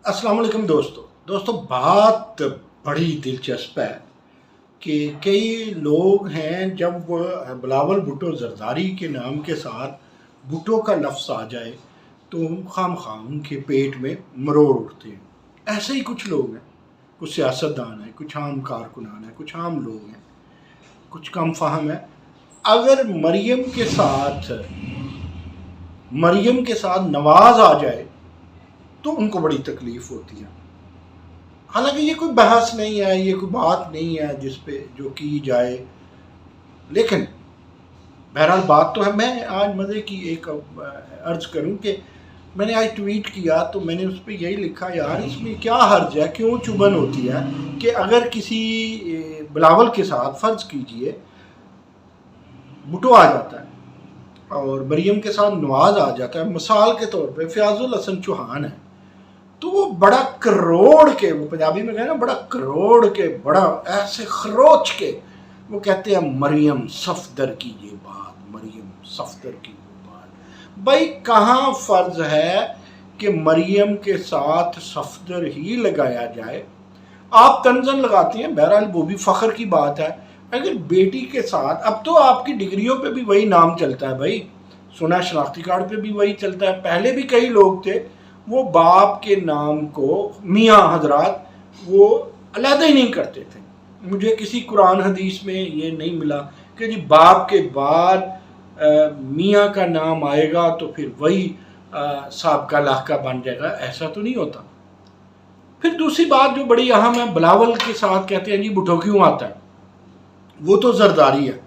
अस्सलाम वालेकुम दोस्तों बात बड़ी दिलचस्प है कि कई लोग हैं जब बिलावल भुट्टो जरदारी के नाम के साथ भुट्टो का लफ्ज़ आ जाए तो खाम खाम उनके पेट में मरोड़ उठते हैं। ऐसे ही कुछ लोग हैं, कुछ सियासतदान हैं, कुछ आम कारकुनान हैं, कुछ आम लोग हैं, कुछ कम फाहम है। अगर मरियम के साथ नवाज आ जाए तो उनको बड़ी तकलीफ होती है। हालांकि ये कोई बहस नहीं है, ये कोई बात नहीं है जिस पे जो की जाए, लेकिन बहरहाल बात तो है। मैं आज मज़े की एक अर्ज करूं कि मैंने आज ट्वीट किया तो मैंने उस पर यही लिखा, यार इसमें क्या हर्ज है, क्यों चुभन होती है कि अगर किसी बिलावल के साथ फ़र्ज़ कीजिए भुट्टो आ जाता है और मरियम के साथ नवाज आ जाता है, मिसाल के तौर पे फयाजुल हसन चौहान है, तो वो बड़ा करोड़ के, वो पंजाबी में कहे ना, बड़ा करोड़ के, बड़ा ऐसे खरोच के वो कहते हैं मरियम सफदर की ये बात, मरियम सफदर की वो बात। भाई कहाँ फर्ज है कि मरियम के साथ सफदर ही लगाया जाए? आप तंजन लगाती हैं, बहरहाल वो भी फख्र की बात है। अगर बेटी के साथ, अब तो आपकी डिग्रियों पे भी वही नाम चलता है भाई, सुना शनाख्ती कार्ड पे भी वही चलता है। पहले भी कई लोग थे वो बाप के नाम को, मियाँ हजरात, वो अलहदा ही नहीं करते थे। मुझे किसी कुरान हदीस में ये नहीं मिला कि जी बाप के बाद मियाँ का नाम आएगा तो फिर वही साहब का लाहका बन जाएगा, ऐसा तो नहीं होता। फिर दूसरी बात जो बड़ी अहम है, बिलावल के साथ कहते हैं जी भुट्टो क्यों आता है, वो तो जरदारी है।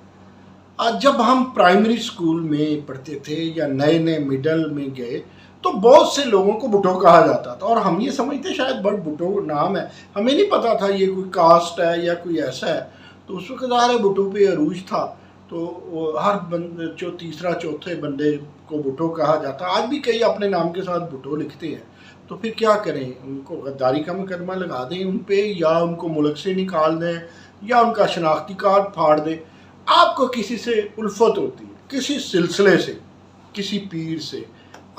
आज जब हम प्राइमरी स्कूल में पढ़ते थे या नए नए मिडल में गए तो बहुत से लोगों को भुट्टो कहा जाता था और हम ये समझते शायद बट भुट्टो नाम है, हमें नहीं पता था ये कोई कास्ट है या कोई ऐसा है। तो उस वक्त ज़ाहिर है भुट्टो पे अरूज था, तो हर बंदे जो तीसरा चौथे बंदे को भुट्टो कहा जाता। आज भी कई अपने नाम के साथ भुट्टो लिखते हैं, तो फिर क्या करें, उनको गद्दारी का मुकदमा लगा दें उन पर, या उनको मुल्क से निकाल दें, या उनका शनाख्ती कार्ड फाड़ दें। आपको किसी से उल्फत होती है, किसी सिलसिले से, किसी पीर से,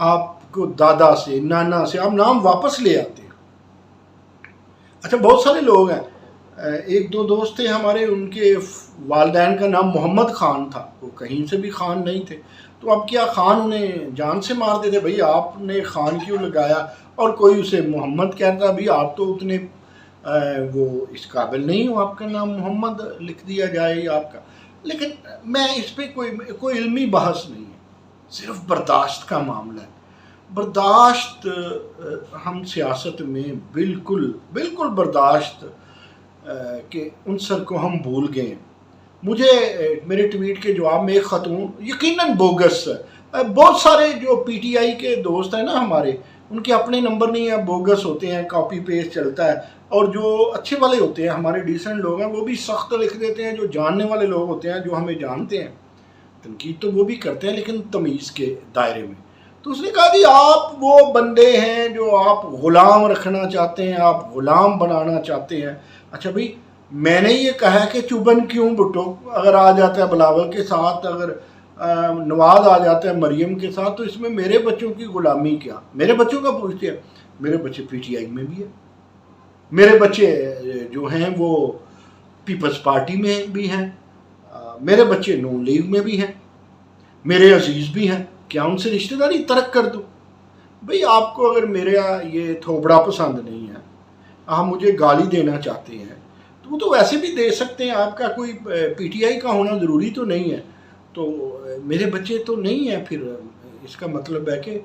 आपको दादा से, नाना से, आप नाम वापस ले आते हैं। अच्छा, बहुत सारे लोग हैं, एक दो दोस्त थे हमारे, उनके वालिदैन का नाम मोहम्मद खान था, वो कहीं से भी खान नहीं थे। तो अब क्या, खान उन्हें जान से मार देते, भाई आपने खान क्यों लगाया? और कोई उसे मोहम्मद कहता, भाई आप तो उतने वो इस काबिल नहीं हो, आपका नाम मोहम्मद लिख दिया जाए आपका। लेकिन मैं इस पर कोई इल्मी बहस नहीं है, सिर्फ बर्दाश्त का मामला है। बर्दाश्त हम सियासत में बिल्कुल बर्दाश्त के उनसर को हम भूल गए। मुझे मेरे ट्वीट के जवाब में एक ख़तून, यकीनन बोगस, बहुत सारे जो पीटीआई के दोस्त हैं ना हमारे, उनके अपने नंबर नहीं है, बोगस होते हैं, कॉपी पेस्ट चलता है। और जो अच्छे वाले होते हैं, हमारे डिसेंट लोग हैं, वो भी सख्त लिख देते हैं। जो जानने वाले लोग होते हैं, जो हमें जानते हैं, तनकीद तो वो भी करते हैं लेकिन तमीज़ के दायरे में। तो उसने कहा जी आप वो बंदे हैं जो आप ग़ुलाम रखना चाहते हैं, आप ग़ुलाम बनाना चाहते हैं। अच्छा भाई, मैंने ये कहा कि चुभन क्यों भुट्टो अगर आ जाता है बिलावल के साथ, अगर नवाज आ जाता है मरियम के साथ, तो इसमें मेरे बच्चों की ग़ुलामी क्या? मेरे बच्चों का पूछते हैं, मेरे बच्चे पीटीआई में भी है, मेरे बच्चे जो हैं वो पीपल्स पार्टी में भी हैं, मेरे बच्चे नून लीग में भी हैं, मेरे अजीज़ भी हैं। क्या उनसे रिश्तेदारी तर्क कर दूँ? भाई आपको अगर मेरा ये थोबड़ा पसंद नहीं है, आप मुझे गाली देना चाहते हैं, तो वो तो वैसे भी दे सकते हैं, आपका कोई पीटीआई का होना ज़रूरी तो नहीं है। तो मेरे बच्चे तो नहीं हैं, फिर इसका मतलब है कि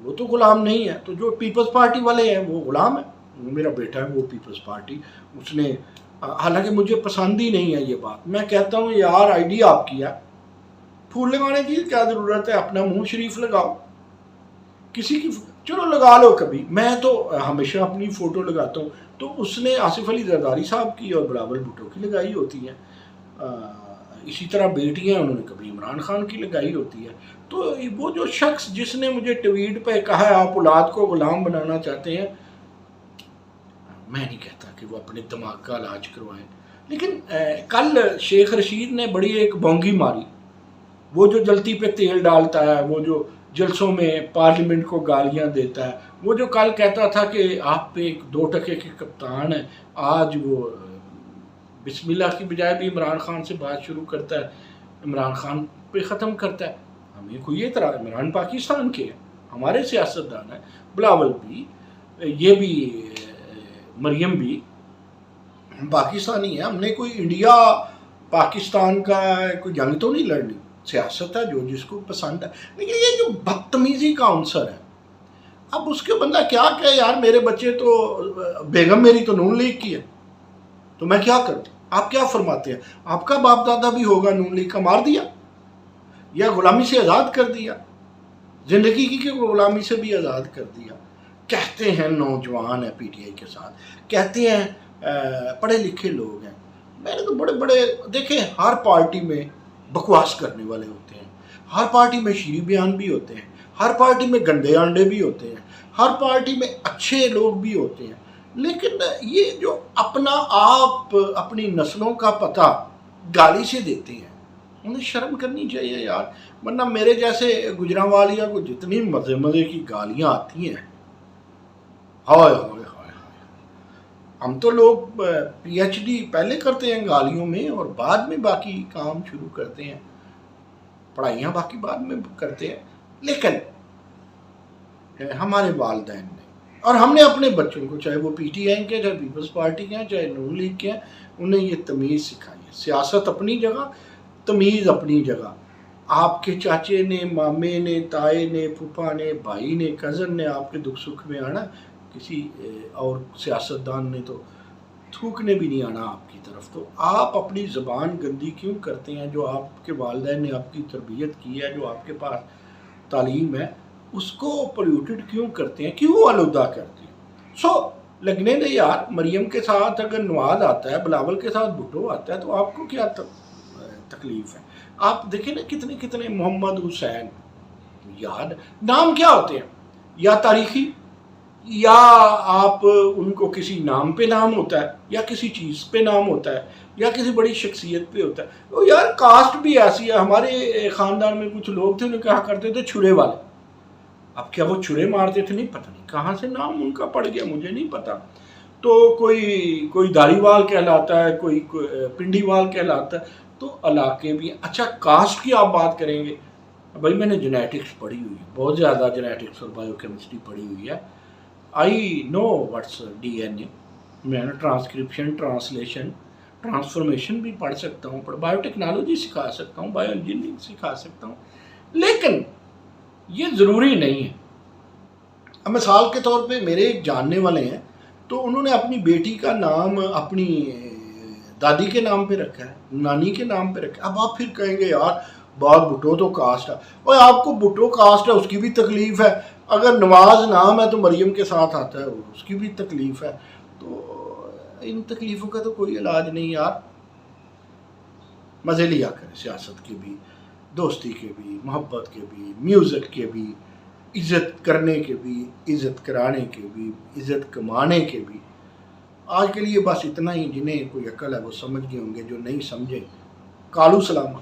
वो तो ग़ुलाम नहीं है। तो जो पीपल्स पार्टी वाले हैं वो ग़ुलाम है। मेरा बेटा है वो पीपल्स पार्टी, उसने, हालांकि मुझे पसंद ही नहीं है ये बात। मैं कहता हूँ यार आइडिया आपकी है, फूल लगाने की क्या ज़रूरत है, अपना मुंह शरीफ लगाओ, किसी की चलो लगा लो कभी। मैं तो हमेशा अपनी फ़ोटो लगाता हूँ, तो उसने आसिफ अली जरदारी साहब की और बिलावल भुट्टो की लगाई होती हैं। इसी तरह बेटियाँ उन्होंने कभी इमरान खान की लगाई होती है। तो वो जो शख्स जिसने मुझे ट्वीट पे कहा है आप औलाद को ग़ुलाम बनाना चाहते हैं, मैं नहीं कहता कि वो अपने दिमाग का इलाज करवाएं, लेकिन कल शेख रशीद ने बड़ी एक बोंगी मारी। वो जो जलती पे तेल डालता है, वो जो جلسوں میں پارلیمنٹ کو گالیاں دیتا ہے. وہ جو کل کہتا تھا کہ آپ پہ ایک 2 ٹکے کے کپتان ہیں، آج وہ بسم اللہ کی بجائے بھی عمران خان سے بات شروع کرتا ہے، عمران خان پہ ختم کرتا ہے. ہمیں کوئی اعتراض، عمران پاکستان کے ہیں، ہمارے سیاستدان ہیں، بلاول بھی، یہ بھی مریم بھی پاکستانی ہے. ہم نے کوئی انڈیا پاکستان کا کوئی جنگ تو نہیں لڑنی، سیاست ہے جو جس کو پسند ہے. لیکن یہ جو بدتمیزی کا عنصر ہے، اب اس کے بندہ کیا کہے یار، میرے بچے تو بیگم میری تو نون لیگ کی ہے، تو میں کیا کروں؟ آپ کیا فرماتے ہیں؟ آپ کا باپ دادا بھی ہوگا نون لیگ کا، مار دیا یا غلامی سے آزاد کر دیا، زندگی کی غلامی سے بھی آزاد کر دیا. کہتے ہیں نوجوان ہیں پی ٹی آئی کے ساتھ، کہتے ہیں پڑھے لکھے لوگ ہیں. میں نے تو بڑے بڑے دیکھیں، ہر پارٹی میں بکواس کرنے والے ہوتے ہیں، ہر پارٹی میں شیریں بیان بھی ہوتے ہیں، ہر پارٹی میں گندے انڈے بھی ہوتے ہیں، ہر پارٹی میں اچھے لوگ بھی ہوتے ہیں. لیکن یہ جو اپنا آپ اپنی نسلوں کا پتہ گالی سے دیتے ہیں، انہیں شرم کرنی چاہیے یار. ورنہ میرے جیسے گجرانوالیہ کو جتنی مزے مزے کی گالیاں آتی ہیں، ہائے ہائے ہائے، ہم تو لوگ پی ایچ ڈی پہلے کرتے ہیں گالیوں میں اور بعد میں باقی کام شروع کرتے ہیں، پڑھائیاں باقی بعد میں کرتے ہیں. لیکن ہمارے والدین نے اور ہم نے اپنے بچوں کو، چاہے وہ پی ٹی آئی کے، چاہے پیپلز پارٹی کے ہیں، چاہے نون لیگ کے ہیں، انہیں یہ تمیز سکھائی ہے. سیاست اپنی جگہ، تمیز اپنی جگہ. آپ کے چاچے نے، مامے نے، تائے نے، پھوپھا نے، بھائی نے، کزن نے آپ کے دکھ سکھ میں آنا، کسی اور سیاستدان نے تو تھوکنے بھی نہیں آنا آپ کی طرف. تو آپ اپنی زبان گندی کیوں کرتے ہیں؟ جو آپ کے والدین نے آپ کی تربیت کی ہے، جو آپ کے پاس تعلیم ہے، اس کو پولیوٹڈ کیوں کرتے ہیں، کیوں آلودہ کرتے ہیں؟ لگنے دے یار. مریم کے ساتھ اگر نواز آتا ہے، بلاول کے ساتھ بھٹو آتا ہے، تو آپ کو کیا تکلیف ہے؟ آپ دیکھیں نا کتنے کتنے محمد حسین، یاد نام کیا ہوتے ہیں، یا تاریخی، یا آپ ان کو کسی نام پہ نام ہوتا ہے، یا کسی چیز پہ نام ہوتا ہے، یا کسی بڑی شخصیت پہ ہوتا ہے. تو یار کاسٹ بھی ایسی ہے. ہمارے خاندان میں کچھ لوگ تھے، انہیں کہا کرتے تھے چھرے والے. اب کیا وہ چھرے مارتے تھے؟ نہیں پتہ، نہیں کہاں سے نام ان کا پڑ گیا، مجھے نہیں پتا. تو کوئی داڑھی وال کہلاتا ہے، کوئی پنڈی وال کہلاتا ہے. تو علاقے بھی. اچھا کاسٹ کی آپ بات کریں گے، بھائی میں نے جینیٹکس پڑھی ہوئی ہے، بہت زیادہ جینیٹکس اور بائیو کیمسٹری پڑھی ہوئی ہے. آئی نو واٹس ڈی این اے. میں نے ٹرانسکرپشن، ٹرانسلیشن، ٹرانسفارمیشن بھی پڑھ سکتا ہوں، بائیو ٹیکنالوجی سکھا سکتا ہوں، بائیو انجینئرنگ سکھا سکتا ہوں. لیکن یہ ضروری نہیں ہے. اب مثال کے طور پہ میرے ایک جاننے والے ہیں، تو انہوں نے اپنی بیٹی کا نام اپنی دادی کے نام پہ رکھا ہے، نانی کے نام پہ رکھا ہے. اب آپ پھر کہیں گے یار بات بھٹو تو کاسٹ ہے. اور آپ کو بھٹو کاسٹ ہے، اس کی بھی تکلیف ہے. اگر نواز نام ہے تو مریم کے ساتھ آتا ہے، اس کی بھی تکلیف ہے. تو ان تکلیفوں کا تو کوئی علاج نہیں یار. مزے لیا کریں سیاست کے بھی، دوستی کے بھی، محبت کے بھی، میوزک کے بھی، عزت کرنے کے بھی، عزت کرانے کے بھی، عزت کمانے کے بھی. آج کے لیے بس اتنا ہی. جنہیں کوئی عقل ہے وہ سمجھ گئے ہوں گے، جو نہیں سمجھے کالو سلامہ.